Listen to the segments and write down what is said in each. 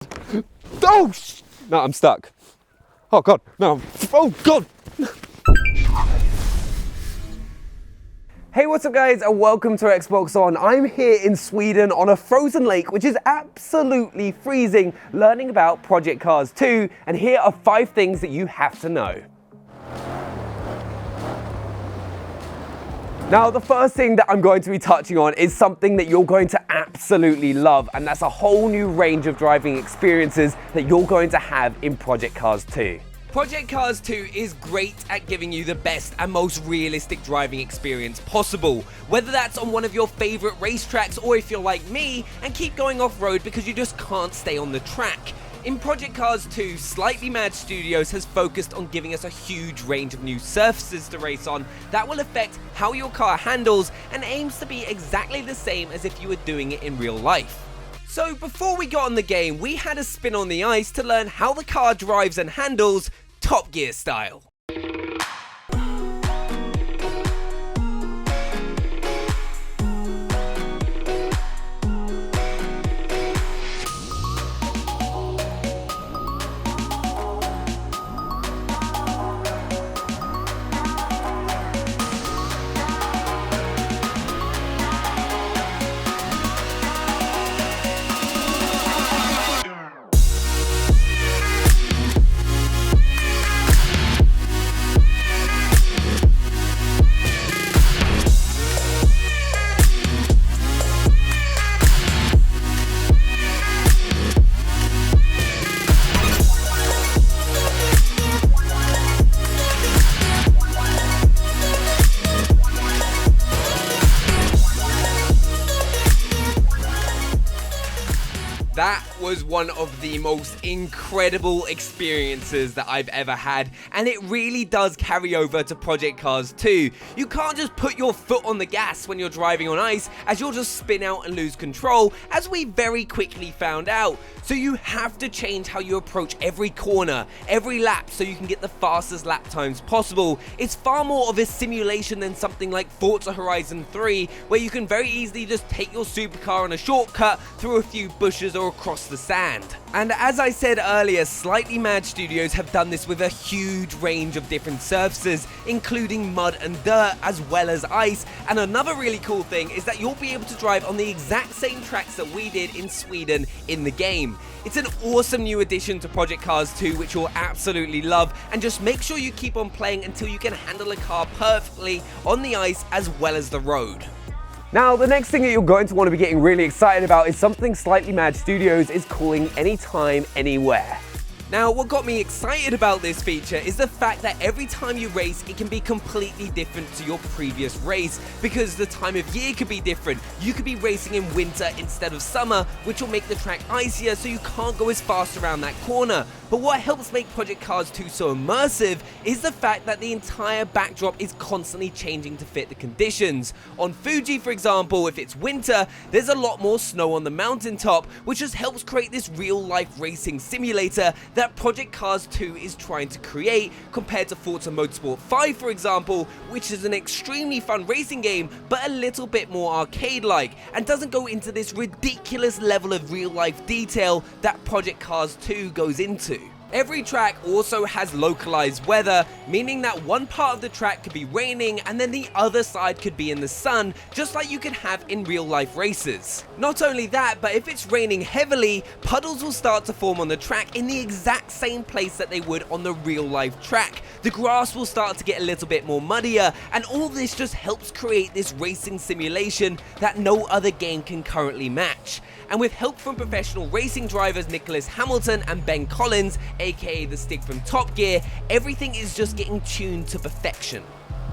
Oh, no, I'm stuck. Oh God, no. Oh God. Hey, what's up guys, and welcome to Xbox On. I'm here in Sweden on a frozen lake, which is absolutely freezing, learning about Project Cars 2, and here are 5 things that you have to know. Now, the first thing that I'm going to be touching on is something that you're going to absolutely love, and that's a whole new range of driving experiences that you're going to have in Project Cars 2. Project Cars 2 is great at giving you the best and most realistic driving experience possible, whether that's on one of your favorite racetracks or if you're like me and keep going off-road because you just can't stay on the track. In Project Cars 2, Slightly Mad Studios has focused on giving us a huge range of new surfaces to race on that will affect how your car handles and aims to be exactly the same as if you were doing it in real life. So before we got on the game, we had a spin on the ice to learn how the car drives and handles Top Gear style. That was one of the most incredible experiences that I've ever had, and it really does carry over to Project Cars 2. You can't just put your foot on the gas when you're driving on ice, as you'll just spin out and lose control, as we very quickly found out. So you have to change how you approach every corner, every lap, so you can get the fastest lap times possible. It's far more of a simulation than something like Forza Horizon 3, where you can very easily just take your supercar on a shortcut through a few bushes or across the sand. And as I said earlier, Slightly Mad Studios have done this with a huge range of different surfaces, including mud and dirt as well as ice. And another really cool thing is that you'll be able to drive on the exact same tracks that we did in Sweden in the game. It's an awesome new addition to Project Cars 2, which you'll absolutely love, and just make sure you keep on playing until you can handle a car perfectly on the ice as well as the road. Now, the next thing that you're going to want to be getting really excited about is something Slightly Mad Studios is calling Anytime, Anywhere. Now, what got me excited about this feature is the fact that every time you race, it can be completely different to your previous race, because the time of year could be different. You could be racing in winter instead of summer, which will make the track icier, so you can't go as fast around that corner. But what helps make Project Cars 2 so immersive is the fact that the entire backdrop is constantly changing to fit the conditions. On Fuji, for example, if it's winter, there's a lot more snow on the mountaintop, which just helps create this real-life racing simulator that Project Cars 2 is trying to create, compared to Forza Motorsport 5, for example, which is an extremely fun racing game, but a little bit more arcade-like, and doesn't go into this ridiculous level of real-life detail that Project Cars 2 goes into. Every track also has localized weather, meaning that one part of the track could be raining and then the other side could be in the sun, just like you could have in real life races. Not only that, but if it's raining heavily, puddles will start to form on the track in the exact same place that they would on the real life track. The grass will start to get a little bit more muddier, and all this just helps create this racing simulation that no other game can currently match. And with help from professional racing drivers Nicholas Hamilton and Ben Collins, aka the stick from Top Gear, everything is just getting tuned to perfection.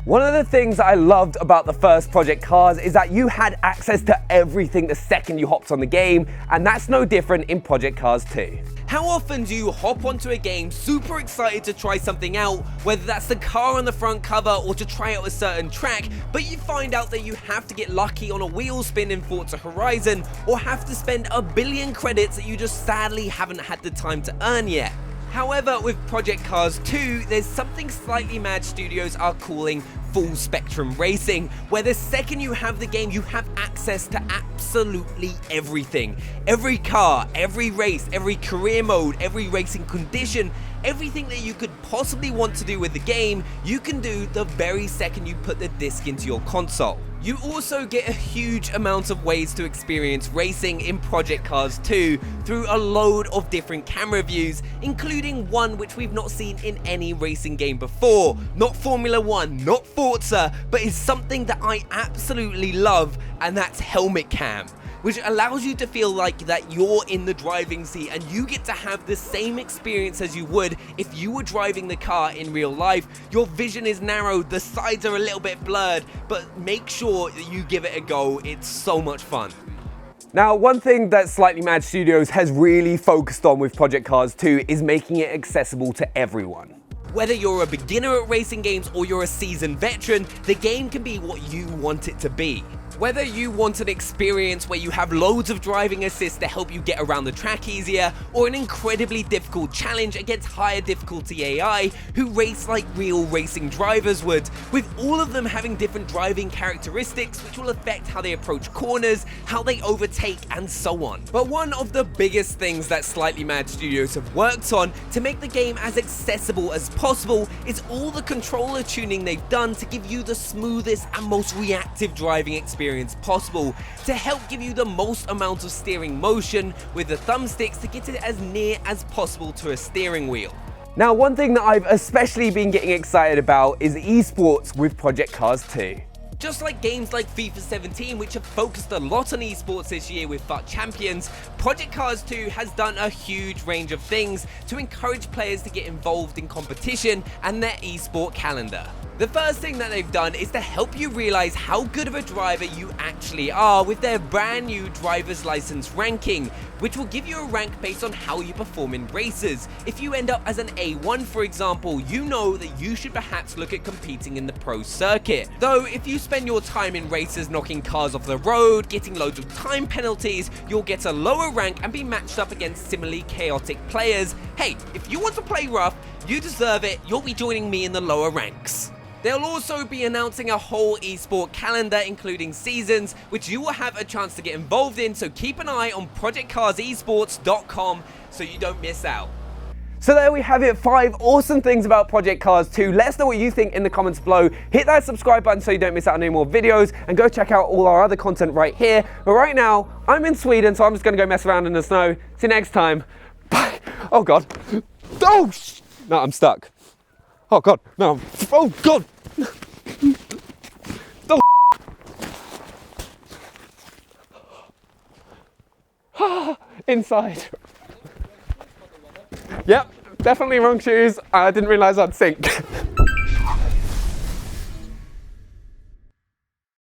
One of the things I loved about the first Project Cars is that you had access to everything the second you hopped on the game, and that's no different in Project Cars 2. How often do you hop onto a game super excited to try something out, whether that's the car on the front cover or to try out a certain track, but you find out that you have to get lucky on a wheel spin in Forza Horizon, or have to spend a billion credits that you just sadly haven't had the time to earn yet? However, with Project Cars 2, there's something Slightly Mad Studios are calling full spectrum racing, where the second you have the game, you have access access to absolutely everything. Every car, every race, every career mode, every racing condition, everything that you could possibly want to do with the game, you can do the very second you put the disc into your console. You also get a huge amount of ways to experience racing in Project Cars 2 through a load of different camera views, including one which we've not seen in any racing game before. Not Formula 1, not Forza, but is something that I absolutely love, and that's helmet cam, which allows you to feel like that you're in the driving seat and you get to have the same experience as you would if you were driving the car in real life. Your vision is narrowed, the sides are a little bit blurred, but make sure that you give it a go. It's so much fun. Now, one thing that Slightly Mad Studios has really focused on with Project Cars 2 is making it accessible to everyone. Whether you're a beginner at racing games or you're a seasoned veteran, the game can be what you want it to be. Whether you want an experience where you have loads of driving assists to help you get around the track easier, or an incredibly difficult challenge against higher difficulty AI who race like real racing drivers would, with all of them having different driving characteristics which will affect how they approach corners, how they overtake, and so on. But one of the biggest things that Slightly Mad Studios have worked on to make the game as accessible as possible is all the controller tuning they've done to give you the smoothest and most reactive driving experience possible, to help give you the most amount of steering motion with the thumbsticks to get it as near as possible to a steering wheel. Now, one thing that I've especially been getting excited about is esports with Project Cars 2. Just like games like FIFA 17, which have focused a lot on esports this year with FUT Champions, Project Cars 2 has done a huge range of things to encourage players to get involved in competition and their esport calendar. The first thing that they've done is to help you realize how good of a driver you actually are with their brand new driver's license ranking, which will give you a rank based on how you perform in races. If you end up as an A1, for example, you know that you should perhaps look at competing in the pro circuit. Though if you spend your time in races knocking cars off the road, getting loads of time penalties, you'll get a lower rank and be matched up against similarly chaotic players. Hey, if you want to play rough, you deserve it, you'll be joining me in the lower ranks. They'll also be announcing a whole esport calendar including seasons, which you will have a chance to get involved in, so keep an eye on projectcarsesports.com so you don't miss out. So there we have it, 5 awesome things about Project Cars 2. Let us know what you think in the comments below. Hit that subscribe button so you don't miss out on any more videos, and go check out all our other content right here. But right now, I'm in Sweden, so I'm just gonna go mess around in the snow. See you next time. Bye. Oh God. Oh, no, I'm stuck. Oh God, no. Oh God. Oh. Inside. Yep, definitely wrong shoes. I didn't realize I'd sink.